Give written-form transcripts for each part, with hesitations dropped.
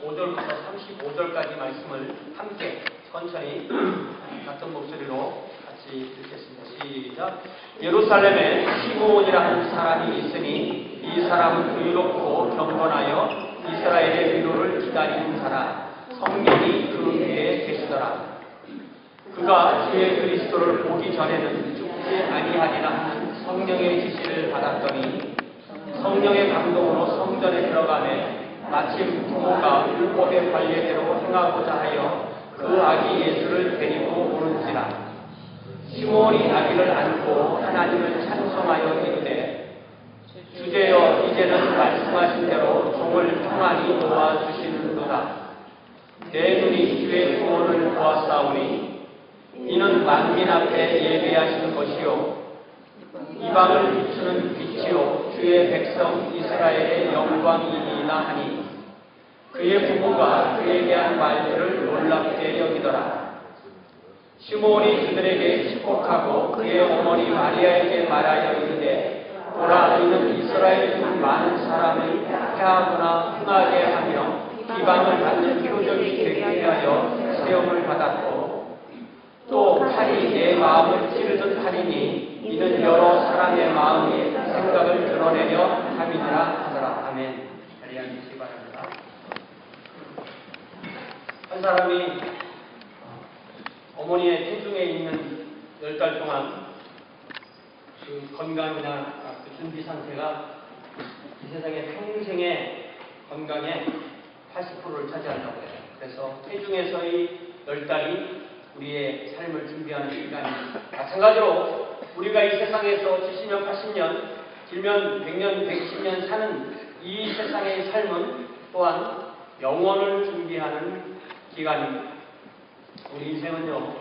5절부터 35절까지 말씀을 함께 천천히 같은 목소리로 같이 읽겠습니다. 시작. 예루살렘에 시므온이라 하는 사람이 있으니 이 사람은 의롭고 경건하여 이스라엘의 위로를 기다리는 자라. 성령이 그 위에 계시더라. 그가 주의 그리스도를 보기 전에는 죽지 아니하리라 하는 성령의 지시를 받았더니 성령의 감동으로 성전에 들어가매 마침 부모가 율법의 관례대로 행하고자 하여 그 아기 예수를 데리고 오는지라. 시므온이 아기를 안고 하나님을 찬송하여 이르되 주제여 이제는 말씀하신 대로 종을 평안히 놓아주시는도다. 내 눈이 주의 구원을 보았사오니 이는 만민 앞에 예비하신 것이요 이방을 비추는 빛이요 주의 백성 이스라엘의 영광이니이다 하니 그의 부모가 그에게 한 말들을 놀랍게 여기더라. 시므온이 그들에게 축복하고 그의 어머니 마리아에게 말하여 이르되 보라 이는 이스라엘 중 많은 사람을 해하거나 흥하게 하며 비방을 받는 표적이 되게 하여 세움을 받았고 또 칼이 내 마음을 찌르던 칼이니 이는 여러 사람의 마음이 생각을 드러내려 함이니라 하더라. 아멘. 자리에 앉으시기 바랍니다. 한 사람이 어머니의 태중에 있는 10달 동안 그 건강이나 그 준비 상태가 이 세상의 평생의 건강의 80%를 차지한다고 해요. 그래서 태중에서의 10달이 우리의 삶을 준비하는 시간입니다. 마찬가지로 우리가 이 세상에서 70년, 80년, 길면 100년, 120년 사는 이 세상의 삶은 또한 영원을 준비하는 기간입니다. 우리 인생은요,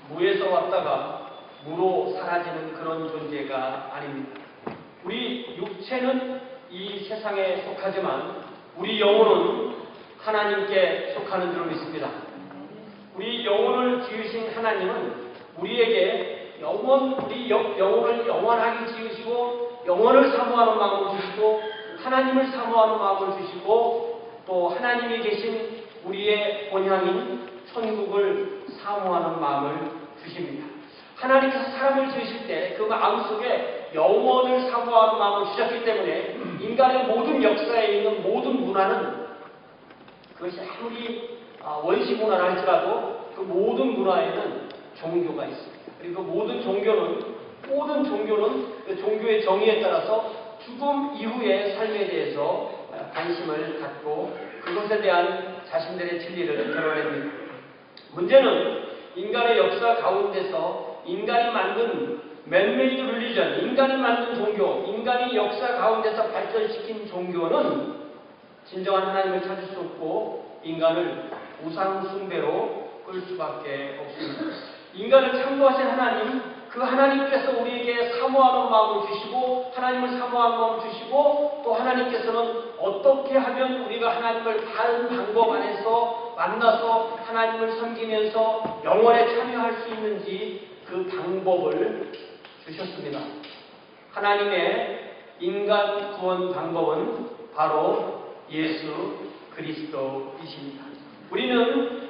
무에서 왔다가 무로 사라지는 그런 존재가 아닙니다. 우리 육체는 이 세상에 속하지만 우리 영혼은 하나님께 속하는 줄 믿습니다. 우리 영혼을 지으신 하나님은 우리에게 우리 영혼을 영원하게 지으시고 영혼을 사모하는 마음을 주시고 하나님을 사모하는 마음을 주시고 또 하나님이 계신 우리의 본향인 천국을 사모하는 마음을 주십니다. 하나님께서 사람을 지으실 때 그 마음속에 영원을 사모하는 마음을 주셨기 때문에 인간의 모든 역사에 있는 모든 문화는 그것이 아무리 원시 문화라 할지라도 그 모든 문화에는 종교가 있습니다. 그리고 모든 종교는 그 종교의 정의에 따라서 죽음 이후의 삶에 대해서 관심을 갖고 그것에 대한 자신들의 진리를 드러냅니다. 문제는 인간의 역사 가운데서 인간이 만든 맨메이드 릴리전, 인간이 만든 종교, 인간이 역사 가운데서 발전시킨 종교는 진정한 하나님을 찾을 수 없고 인간을 우상 숭배로 끌 수밖에 없습니다. 인간을 창조하신 하나님, 그 하나님께서 우리에게 사모하는 마음을 주시고 하나님을 사모하는 마음을 주시고 또 하나님께서는 어떻게 하면 우리가 하나님을 바른 방법 안에서 만나서 하나님을 섬기면서 영원에 참여할 수 있는지 그 방법을 주셨습니다. 하나님의 인간 구원 방법은 바로 예수 그리스도이십니다. 우리는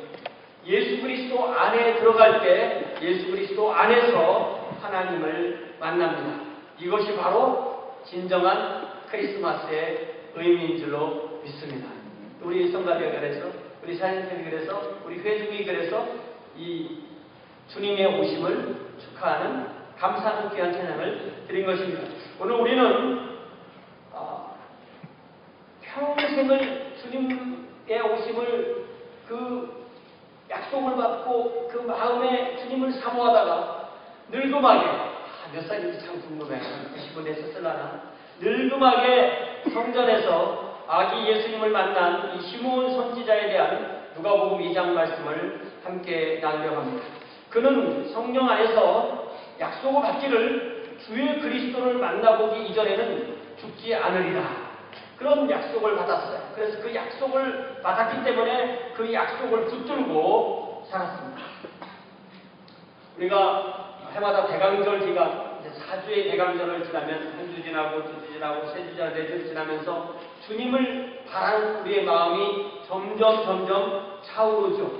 예수 그리스도 안에 들어갈 때 예수 그리스도 안에서 하나님을 만납니다. 이것이 바로 진정한 크리스마스의 의미인 줄로 믿습니다. 우리 성가대가 그래서 우리 사인쌤이 그래서 우리 회중이 그래서 이 주님의 오심을 축하하는 감사하는 귀한 찬양을 드린 것입니다. 오늘 우리는 평생을 주님의 오심을 그 약속을 받고 그 마음에 주님을 사모하다가 늙음하게 몇 살인지 참 궁금해. 90분 됐었을라나 늙음하게 성전에서 아기 예수님을 만난 이 시므온 선지자에 대한 누가복음 2장 말씀을 함께 나누려 합니다. 그는 성령 안에서 약속을 받기를 주의 그리스도를 만나보기 이전에는 죽지 않으리라. 그런 약속을 받았어요. 그래서 그 약속을 받았기 때문에 그 약속을 붙들고 살았습니다. 우리가 해마다 대강절 기간, 이제 4주의 대강절을 지나면 한 주 지나고 두 주 지나고 세 주 지나고 네 주 지나면서 주님을 바라는 우리의 마음이 점점 차오르죠.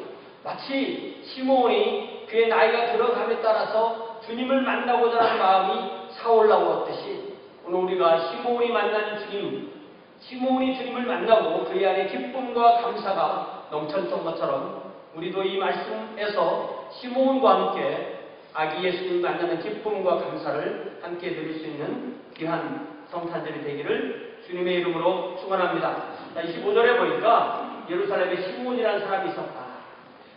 마치 시므온이 그의 나이가 들어감에 따라서 주님을 만나고자 하는 마음이 차올라오듯이 오늘 우리가 시므온이 만난 주님, 시므온이 주님을 만나고 그의 안에 기쁨과 감사가 넘쳤던 것처럼 우리도 이 말씀에서 시므온과 함께 아기 예수님 만나는 기쁨과 감사를 함께 누릴 수 있는 귀한 성탄절이 되기를 주님의 이름으로 축원합니다. 25절에 보니까 예루살렘에 시므온이라는 사람이 있었다.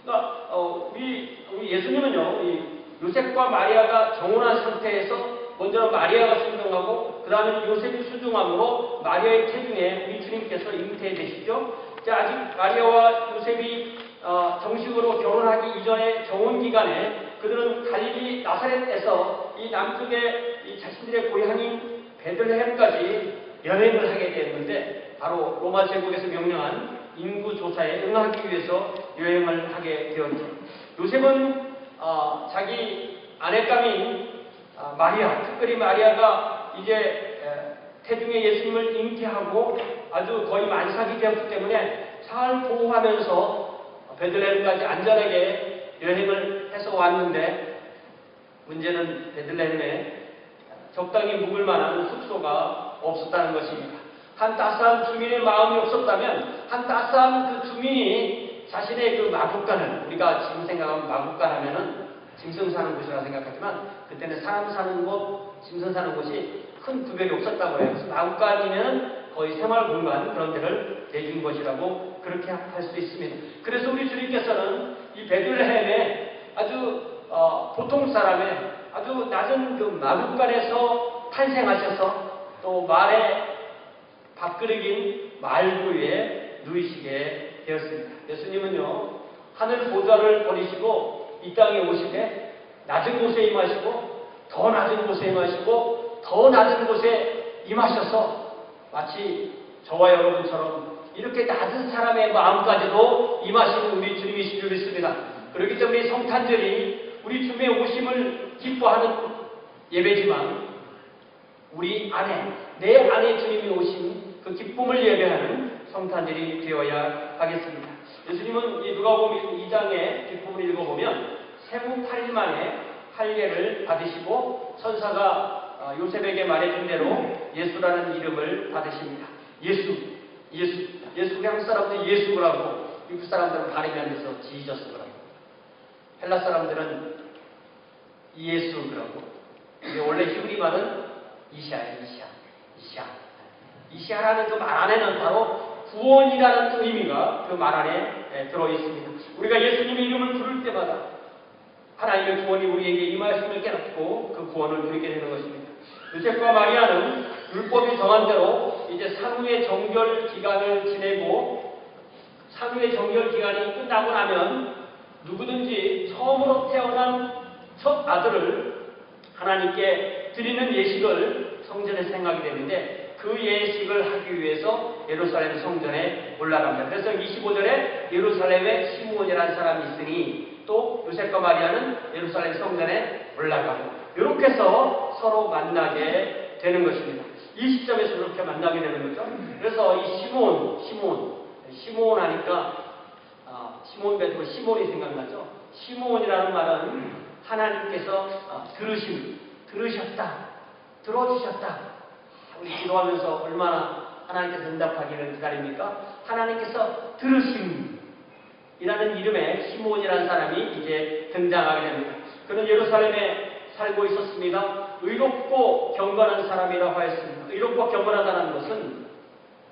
그러니까 우리 예수님은요, 이 요셉과 마리아가 정혼한 상태에서 먼저 마리아가 순종하고 그 다음에 요셉이 순종함으로 마리아의 태중에 우리 주님께서 잉태되시죠. 아직 마리아와 요셉이 정식으로 결혼하기 이전의 정혼 기간에 그들은 갈릴리 나사렛에서 이 남쪽의 이 자신들의 고향인 베들레헴까지 여행을 하게 되었는데 바로 로마 제국에서 명령한 인구 조사에 응하기 위해서 여행을 하게 되었죠. 요셉은 자기 아내감인 마리아, 특별히 마리아가 이제 태중에 예수님을 잉태하고 아주 거의 만삭이 되었기 때문에 잘 보호하면서 베들레헴까지 안전하게 여행을 해서 왔는데 문제는 베들레헴에 적당히 묵을 만한 숙소가 없었다는 것입니다. 한 따스한 주민의 마음이 없었다면 한 따스한 그 주민이 자신의 그 마국간을, 우리가 지금 생각하면 마국간 하면은 짐승 사는 곳이라 생각하지만 그때는 사람 사는 곳, 짐승 사는 곳이 큰 구별이 없었다고 해요. 그래서 마국간이면 거의 생활 공간 그런 데를 내준 것이라고 그렇게 할 수 있습니다. 그래서 우리 주님께서는 이 베들레헴에 아주 보통 사람의 아주 낮은 그 마국간에서 탄생하셔서 또 말의 밥그릇인 말구 위에 누이시게 되었습니다. 예수님은요, 하늘 보좌를 버리시고 이 땅에 오시되 낮은 곳에 임하시고 더 낮은 곳에 임하시고 더 낮은 곳에 임하셔서 마치 저와 여러분처럼 이렇게 낮은 사람의 마음까지도 임하시는 우리 주님이신 줄 믿습니다. 그렇기 때문에 성탄절이 우리 주님의 오심을 기뻐하는 예배지만 우리 안에, 내 안에 주님이 오신 그 기쁨을 예배하는 성탄절이 되어야 하겠습니다. 예수님은 이 누가복음 2장의 기쁨을 읽어보면 생후 8일 만에 할례를 받으시고 천사가 요셉에게 말해준 대로 예수라는 이름을 받으십니다. 예수 한국 사람들은 예수라고, 미국 사람들은 발음하면서 지저스라고, 헬라 사람들은 예수라고. 원래 히브리 말은 이시아라는 그 말 안에는 바로 구원이라는 의미가 그 말 안에 들어 있습니다. 우리가 예수님의 이름을 부를 때마다 하나님의 구원이 우리에게 임하심을 깨닫고 그 구원을 누리게 되는 것입니다. 요셉과 마리아는 율법이 정한 대로 이제 산후의 정결 기간을 지내고 산후의 정결 기간이 끝나고 나면 누구든지 처음으로 태어난 첫 아들을 하나님께 드리는 예식을 성전에 생각이 되는데 그 예식을 하기 위해서 예루살렘 성전에 올라갑니다. 그래서 25절에 예루살렘에 시므온이라는 사람이 있으니 또 요셉과 마리아는 예루살렘 성전에 올라가고 이렇게 해서 서로 만나게 되는 것입니다. 이 시점에서 그렇게 만나게 되는 거죠. 그래서 이 시므온 하니까 시몬 베드로 시몬이 생각나죠. 시므온이라는 말은 하나님께서 들으셨다, 들어주셨다. 우리 기도하면서 얼마나 하나님께서 응답하기를 기다립니까? 하나님께서 들으심이라는 이름의 시므온이라는 사람이 이제 등장하게 됩니다. 그는 예루살렘에 살고 있었습니다. 의롭고 경건한 사람이라고 하였습니다. 의롭고 경건하다는 것은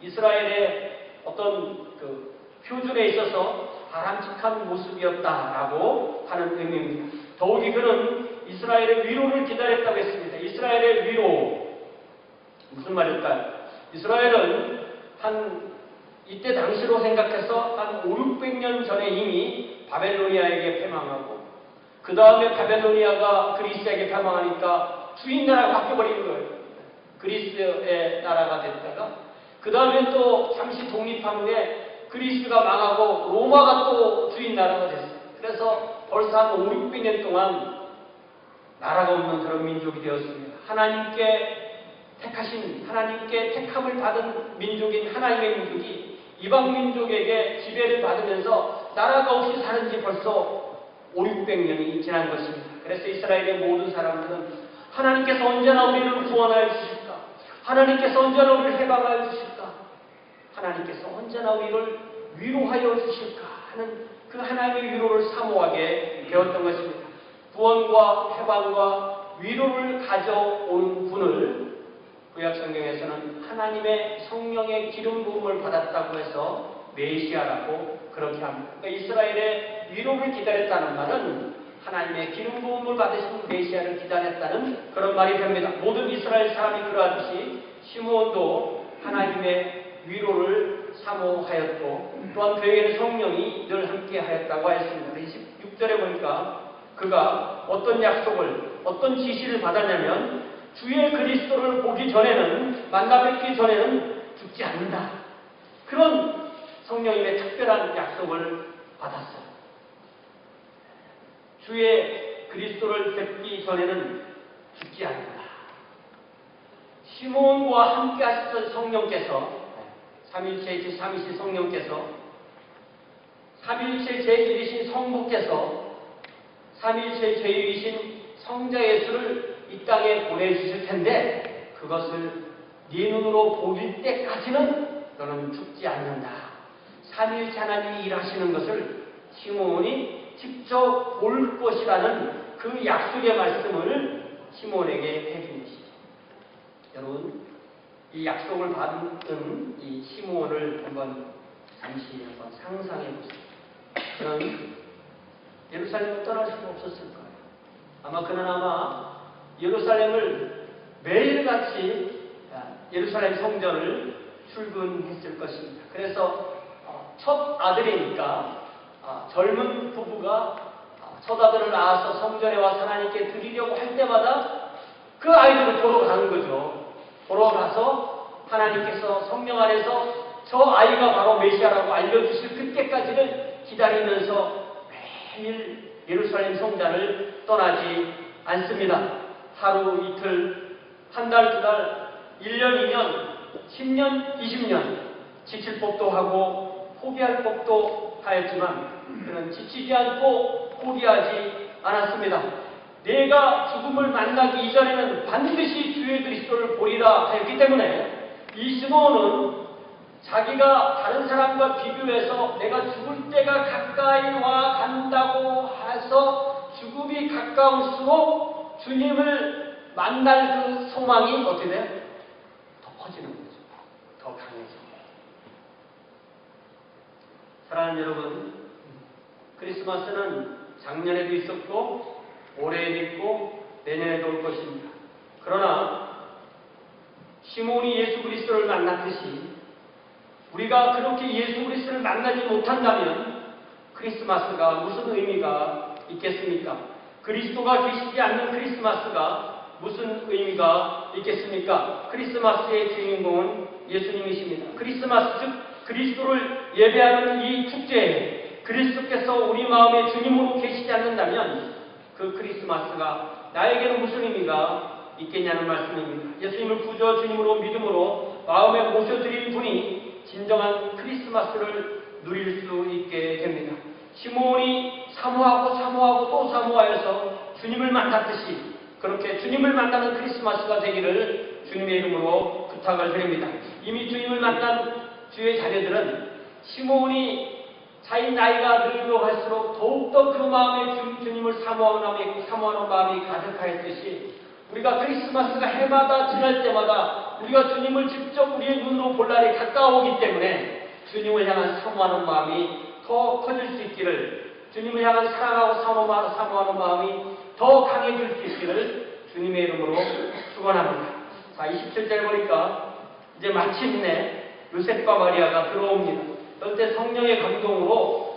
이스라엘의 어떤 그 표준에 있어서 바람직한 모습이었다라고 하는 의미입니다. 더욱이 그는 이스라엘의 위로를 기다렸다고 했습니다. 이스라엘의 위로, 무슨 말일까요? 이스라엘은 이때 당시로 생각해서 한 500~600년 전에 이미 바벨로니아에게 패망하고 그 다음에 바벨로니아가 그리스에게 패망하니까 주인 나라가 바뀌어버린 거예요. 그리스의 나라가 됐다가 그 다음에 또 잠시 독립한 후에 그리스가 망하고 로마가 또 주인 나라가 됐어요. 그래서 벌써 한 500~600년 동안 나라가 없는 그런 민족이 되었습니다. 하나님께 택하신, 하나님께 택함을 받은 민족인 하나님의 민족이 이방 민족에게 지배를 받으면서 나라가 없이 사는 지 벌써 500~600년이 지난 것입니다. 그래서 이스라엘의 모든 사람들은 하나님께서 언제나 우리를 구원하여 주실까? 하나님께서 언제나 우리를 해방하여 주실까? 하나님께서 언제나 우리를 위로하여 주실까? 하는 그 하나님의 위로를 사모하게 되었던 것입니다. 구원과 해방과 위로를 가져온 분을 구약성경에서는 하나님의 성령의 기름 부음을 받았다고 해서 메시아라고 그렇게 합니다. 그러니까 이스라엘의 위로를 기다렸다는 말은 하나님의 기름 부음을 받으신 메시아를 기다렸다는 그런 말이 됩니다. 모든 이스라엘 사람이 그러하듯이 시므온도 하나님의 위로를 사모하였고 또한 그에게는 성령이 늘 함께하였다고 하였습니다. 26절에 보니까 그가 어떤 약속을, 어떤 지시를 받았냐면 주의 그리스도를 보기 전에는, 만나 뵙기 전에는 죽지 않는다. 그런 성령님의 특별한 약속을 받았어요. 주의 그리스도를 뵙기 전에는 죽지 않는다. 시몬과 함께 하셨던 성령께서, 삼위일체 제3이신 성령께서, 삼위일체 제1이신 성부께서 삼위일체 제2이신 성자 예수를 이 땅에 보내주실 텐데 그것을 네 눈으로 보길 때까지는 너는 죽지 않는다. 삼위일체 하나님이 일하시는 것을 시몬이 직접 볼 것이라는 그 약속의 말씀을 시몬에게 해준 것이죠. 여러분, 이 약속을 받은 이 시몬을 잠시 상상해 보세요. 그는 예루살렘을 떠날 수가 없었을 거예요. 그는 예루살렘을 매일같이 예루살렘 성전을 출근했을 것입니다. 그래서 첫 아들이니까 젊은 부부가 첫 아들을 낳아서 성전에 와서 하나님께 드리려고 할 때마다 그 아이들을 보러 가는 거죠. 보러 가서 하나님께서 성령 안에서 저 아이가 바로 메시아라고 알려주실 그때까지를 기다리면서 매일 예루살렘 성전을 떠나지 않습니다. 하루 이틀, 한 달, 두 달, 1년, 2년, 10년, 20년 지칠 법도 하고 포기할 법도 하였지만 그는 지치지 않고 포기하지 않았습니다. 내가 죽음을 만나기 이전에는 반드시 주의 그리스도를 보리라 하였기 때문에 이 시몬은 자기가 다른 사람과 비교해서 내가 죽을 때가 가까이 와 간다고 해서 죽음이 가까울수록 주님을 만날 그 소망이 어떻게 돼요? 더 커지는 거죠. 더 강해져. 사랑하는 여러분, 크리스마스는 작년에도 있었고 올해에도 있고 내년에도 올 것입니다. 그러나 시몬이 예수 그리스도를 만났듯이 우리가 그렇게 예수 그리스도를 만나지 못한다면 크리스마스가 무슨 의미가 있겠습니까? 그리스도가 계시지 않는 크리스마스가 무슨 의미가 있겠습니까? 크리스마스의 주인공은 예수님이십니다. 크리스마스 즉 그리스도를 예배하는 이 축제에 그리스도께서 우리 마음에 주님으로 계시지 않는다면 그 크리스마스가 나에게는 무슨 의미가 있겠냐는 말씀입니다. 예수님을 구주 주님으로 믿음으로 마음에 모셔드린 분이 진정한 크리스마스를 누릴 수 있게 됩니다. 시몬이 사모하고 또 사모하여서 주님을 만났듯이 그렇게 주님을 만나는 크리스마스가 되기를 주님의 이름으로 부탁을 드립니다. 이미 주님을 만난 주의 자녀들은 시몬이 자기 나이가 늙어 갈수록 더욱더 그 마음에 주님을 사모하는 마음이 가득하였듯이 우리가 크리스마스가 해마다 지날 때마다 우리가 주님을 직접 우리의 눈으로 볼 날이 가까워오기 때문에 주님을 향한 사모하는 마음이 더 커질 수 있기를, 주님을 향한 사랑하고 사모하는 마음이 더 강해질 수 있기를 주님의 이름으로 축원합니다. 자, 27절 보니까 이제 마침내 요셉과 마리아가 들어옵니다. 그때 성령의 감동으로